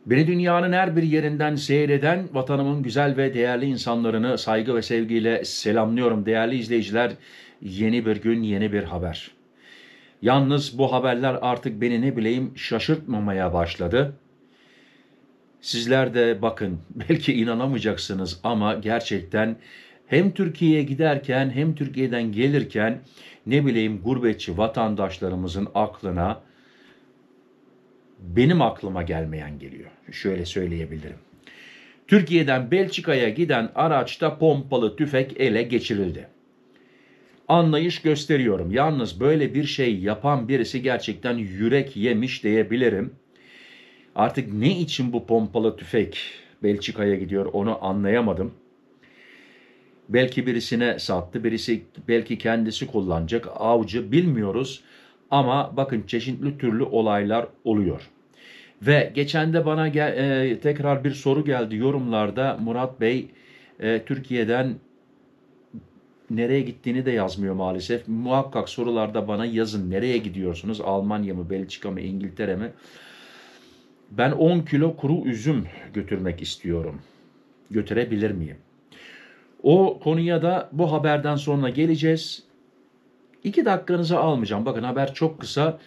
Beni dünyanın her bir yerinden seyreden vatanımın güzel ve değerli insanlarını saygı ve sevgiyle selamlıyorum. Değerli izleyiciler, yeni bir gün, yeni bir haber. Yalnız bu haberler artık beni ne bileyim şaşırtmamaya başladı. Sizler de bakın, belki inanamayacaksınız ama gerçekten hem Türkiye'ye giderken hem Türkiye'den gelirken ne bileyim gurbetçi vatandaşlarımızın aklına benim aklıma gelmeyen geliyor. Şöyle söyleyebilirim. Türkiye'den Belçika'ya giden araçta pompalı tüfek ele geçirildi. Anlayış gösteriyorum. Yalnız böyle bir şey yapan birisi gerçekten yürek yemiş diyebilirim. Artık ne için bu pompalı tüfek Belçika'ya gidiyor onu anlayamadım. Belki birisine sattı, birisi belki kendisi kullanacak, avcı bilmiyoruz. Ama bakın çeşitli türlü olaylar oluyor. Ve geçen de bana tekrar bir soru geldi yorumlarda. Murat Bey Türkiye'den nereye gittiğini de yazmıyor maalesef. Muhakkak sorularda bana yazın. Nereye gidiyorsunuz? Almanya mı, Belçika mı, İngiltere mi? Ben 10 kilo kuru üzüm götürmek istiyorum. Götürebilir miyim? O konuya da bu haberden sonra geleceğiz. 2 dakikanızı almayacağım. Bakın haber çok kısa.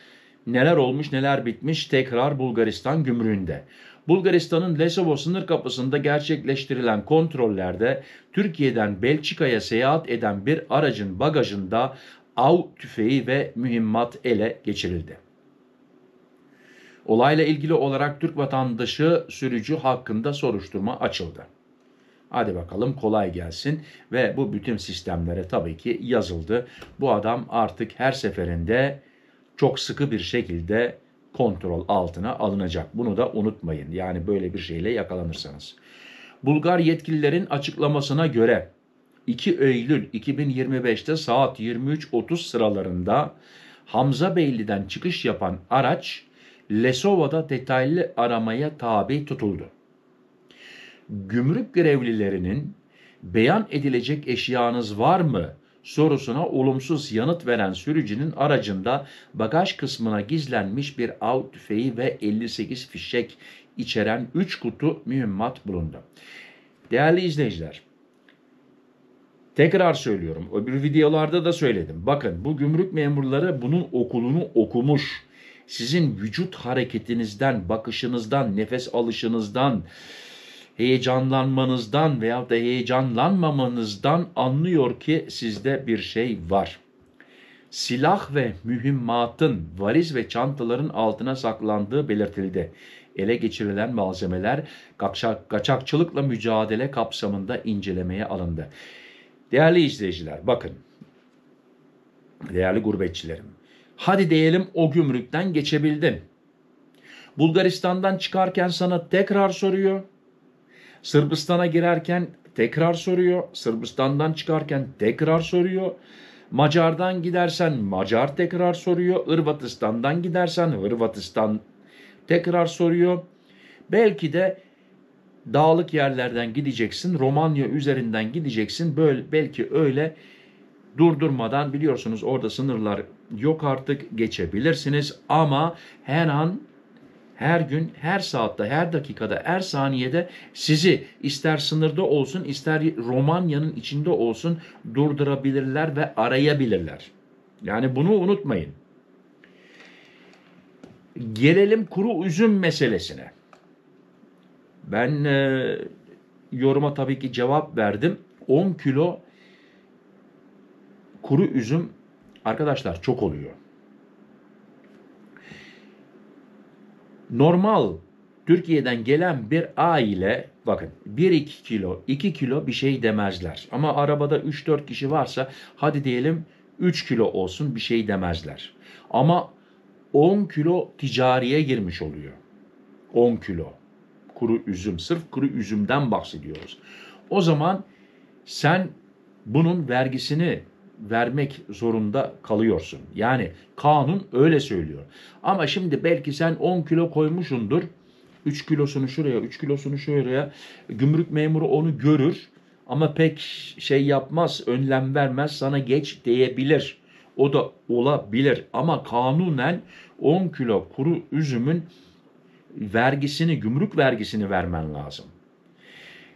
Neler olmuş neler bitmiş tekrar Bulgaristan gümrüğünde. Bulgaristan'ın Lesovo sınır kapısında gerçekleştirilen kontrollerde Türkiye'den Belçika'ya seyahat eden bir aracın bagajında av tüfeği ve mühimmat ele geçirildi. Olayla ilgili olarak Türk vatandaşı sürücü hakkında soruşturma açıldı. Hadi bakalım kolay gelsin ve bu bütün sistemlere tabii ki yazıldı. Bu adam artık her seferinde çok sıkı bir şekilde kontrol altına alınacak. Bunu da unutmayın. Yani böyle bir şeyle yakalanırsanız. Bulgar yetkililerin açıklamasına göre 2 Eylül 2025'te saat 23.30 sıralarında Hamzabeyli'den çıkış yapan araç Lesova'da detaylı aramaya tabi tutuldu. Gümrük görevlilerinin beyan edilecek eşyanız var mı sorusuna olumsuz yanıt veren sürücünün aracında bagaj kısmına gizlenmiş bir av tüfeği ve 58 fişek içeren 3 kutu mühimmat bulundu. Değerli izleyiciler, tekrar söylüyorum, öbür videolarda da söyledim. Bakın bu gümrük memurları bunun okulunu okumuş. Sizin vücut hareketinizden, bakışınızdan, nefes alışınızdan, heyecanlanmanızdan veya da heyecanlanmamanızdan anlıyor ki sizde bir şey var. Silah ve mühimmatın valiz ve çantaların altına saklandığı belirtildi. Ele geçirilen malzemeler kaçakçılıkla mücadele kapsamında incelemeye alındı. Değerli izleyiciler, bakın, değerli gurbetçilerim, hadi diyelim o gümrükten geçebildin. Bulgaristan'dan çıkarken sana tekrar soruyor. Sırbistan'a girerken tekrar soruyor. Sırbistan'dan çıkarken tekrar soruyor. Macar'dan gidersen Macar tekrar soruyor. Hırvatistan'dan gidersen Hırvatistan tekrar soruyor. Belki de dağlık yerlerden gideceksin. Romanya üzerinden gideceksin. Böyle, belki öyle durdurmadan biliyorsunuz orada sınırlar yok artık geçebilirsiniz. Ama her an, her gün, her saatte, her dakikada, her saniyede sizi ister sınırda olsun, ister Romanya'nın içinde olsun durdurabilirler ve arayabilirler. Yani bunu unutmayın. Gelelim kuru üzüm meselesine. Ben yoruma tabii ki cevap verdim. 10 kilo kuru üzüm arkadaşlar çok oluyor. Normal Türkiye'den gelen bir aile bakın 1-2 kilo 2 kilo bir şey demezler. Ama arabada 3-4 kişi varsa hadi diyelim 3 kilo olsun bir şey demezler. Ama 10 kilo ticariye girmiş oluyor. 10 kilo kuru üzüm, sırf kuru üzümden bahsediyoruz. O zaman sen bunun vergisini vermek zorunda kalıyorsun. Yani kanun öyle söylüyor. Ama şimdi belki sen 10 kilo koymuşsundur. 3 kilosunu şuraya, 3 kilosunu şuraya. Gümrük memuru onu görür ama pek şey yapmaz, önlem vermez, sana geç diyebilir. O da olabilir ama kanunen 10 kilo kuru üzümün vergisini, gümrük vergisini vermen lazım.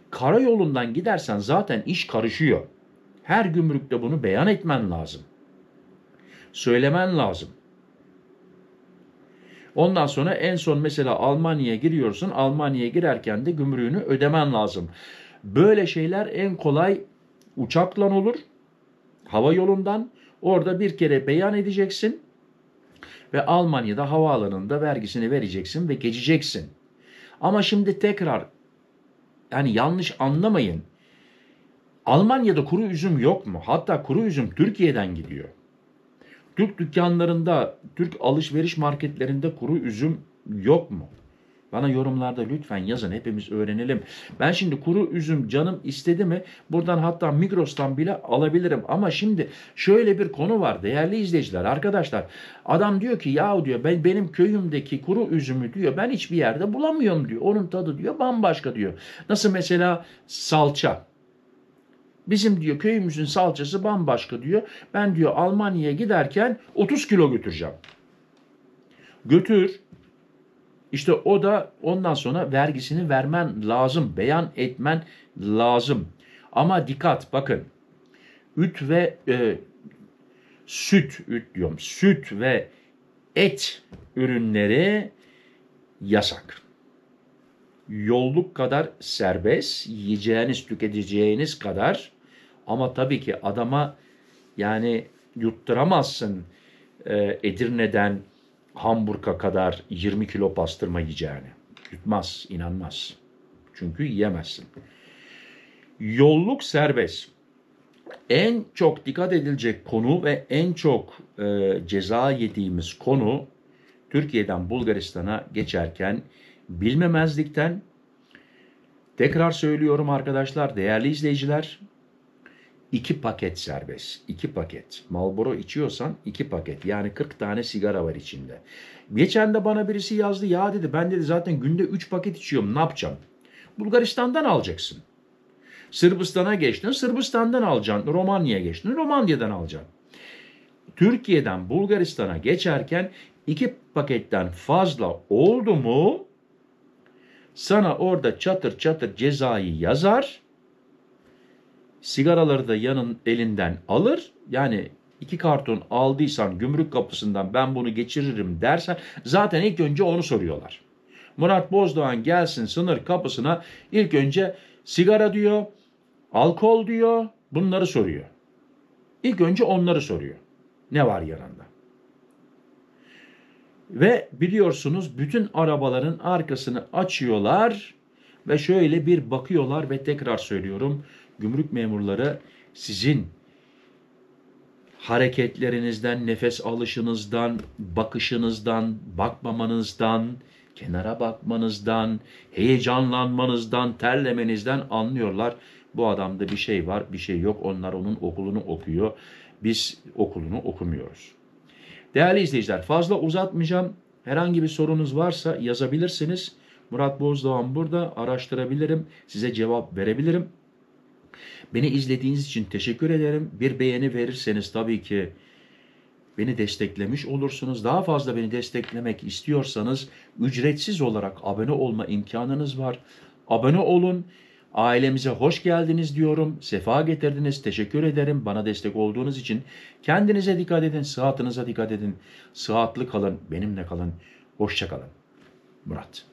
Karayolundan gidersen zaten iş karışıyor. Her gümrükte bunu beyan etmen lazım. Söylemen lazım. Ondan sonra en son mesela Almanya'ya giriyorsun. Almanya'ya girerken de gümrüğünü ödemen lazım. Böyle şeyler en kolay uçakla olur. Hava yolundan. Orada bir kere beyan edeceksin. Ve Almanya'da havaalanında vergisini vereceksin ve geçeceksin. Ama şimdi tekrar, yani yanlış anlamayın. Almanya'da kuru üzüm yok mu? Hatta kuru üzüm Türkiye'den gidiyor. Türk dükkanlarında, Türk alışveriş marketlerinde kuru üzüm yok mu? Bana yorumlarda lütfen yazın, hepimiz öğrenelim. Ben şimdi kuru üzüm canım istedi mi buradan, hatta Migros'tan bile alabilirim. Ama şimdi şöyle bir konu var değerli izleyiciler, arkadaşlar. Adam diyor ki ya diyor, benim köyümdeki kuru üzümü diyor ben hiçbir yerde bulamıyorum diyor. Onun tadı diyor bambaşka diyor. Nasıl mesela salça. Bizim diyor köyümüzün salçası bambaşka diyor. Ben diyor Almanya'ya giderken 30 kilo götüreceğim. Götür. İşte o da ondan sonra vergisini vermen lazım. Beyan etmen lazım. Ama dikkat bakın. Süt ve et ürünleri yasak. Yolluk kadar serbest, yiyeceğiniz, tüketeceğiniz kadar, ama tabii ki adama yani yutturamazsın Edirne'den Hamburg'a kadar 20 kilo pastırma yiyeceğini. Yutmaz, inanmaz. Çünkü yiyemezsin. Yolluk serbest. En çok dikkat edilecek konu ve en çok ceza yediğimiz konu, Türkiye'den Bulgaristan'a geçerken bilmemezlikten, tekrar söylüyorum arkadaşlar, değerli izleyiciler, 2 paket serbest. 2 paket. Marlboro içiyorsan 2 paket. Yani 40 tane sigara var içinde. Geçen de bana birisi yazdı. Ya dedi ben dedi zaten günde 3 paket içiyorum. Ne yapacağım? Bulgaristan'dan alacaksın. Sırbistan'a geçtin. Sırbistan'dan alacaksın. Romanya'ya geçtin. Romanya'dan alacaksın. Türkiye'den Bulgaristan'a geçerken 2 paketten fazla oldu mu sana orada çatır çatır cezayı yazar. Sigaraları da elinden alır. Yani 2 karton aldıysan gümrük kapısından ben bunu geçiririm dersen zaten ilk önce onu soruyorlar. Murat Bozdoğan gelsin sınır kapısına, ilk önce sigara diyor, alkol diyor, bunları soruyor. İlk önce onları soruyor. Ne var yanında? Ve biliyorsunuz bütün arabaların arkasını açıyorlar ve şöyle bir bakıyorlar ve tekrar söylüyorum, gümrük memurları sizin hareketlerinizden, nefes alışınızdan, bakışınızdan, bakmamanızdan, kenara bakmanızdan, heyecanlanmanızdan, terlemenizden anlıyorlar. Bu adamda bir şey var, bir şey yok. Onlar onun okulunu okuyor. Biz okulunu okumuyoruz. Değerli izleyiciler, fazla uzatmayacağım. Herhangi bir sorunuz varsa yazabilirsiniz. Murat Bozdoğan burada, araştırabilirim, size cevap verebilirim. Beni izlediğiniz için teşekkür ederim. Bir beğeni verirseniz tabii ki beni desteklemiş olursunuz. Daha fazla beni desteklemek istiyorsanız ücretsiz olarak abone olma imkanınız var. Abone olun. Ailemize hoş geldiniz diyorum. Sefa getirdiniz. Teşekkür ederim bana destek olduğunuz için. Kendinize dikkat edin. Sıhhatinize dikkat edin. Sıhhatli kalın. Benimle kalın. Hoşça kalın. Murat.